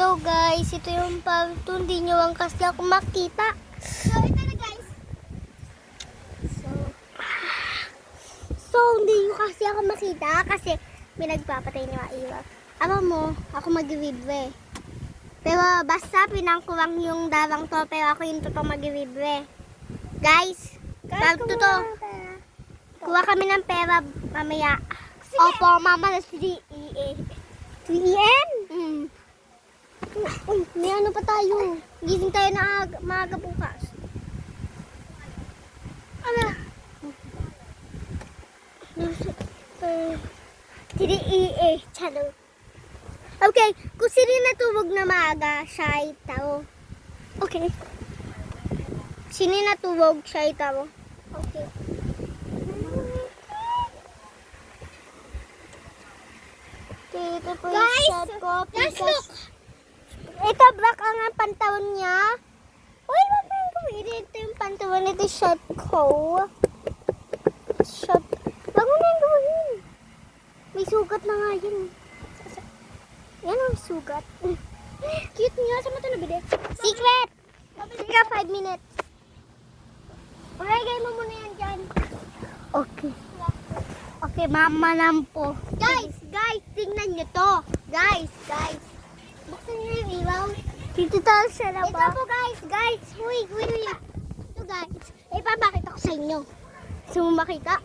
So guys, ito yung palto. Hindi nyo lang kasi ako makita. So, ito na guys. So hindi nyo kasi ako makita kasi may nagpapatay ni Maiwa. Alam mo, ako mag-review. Pero basta pinangkuwang yung darang to, pero ako yung totoo mag-review. Guys, palto to. Kuha kami ng pera mamaya. Sige. Opo, mama na 3 3M? Uy, may ano pa tayo. Gising tayo na maaga bukas. Ano? 3 chalo. Okay, kung sino natulog na maaga, siya ay tao. Okay. Sino natulog, siya ay tao. Okay. Okay, ito po Guys, yung shot ko. guys, look. Ito, black ang pantawan niya. Uy, wag mo yung gawin. Ito yung pantawan. Ito yung shot ko. Shot. Wag mo na yung gawin. May sugat na nga yun. Yan ang sugat. Cute nga. Saan mo ito nabili? Secret! Ika 5 minutes. Palagay mo muna yan dyan. Okay. Okay, mama lang po. Guys, Tingnan nyo to. Guys. buksan niyo yung ilaw. Dito tayo siya na Ito ba? po guys. Huy. Ito guys. Ipapakita ko sa inyo. Gusto mo makita?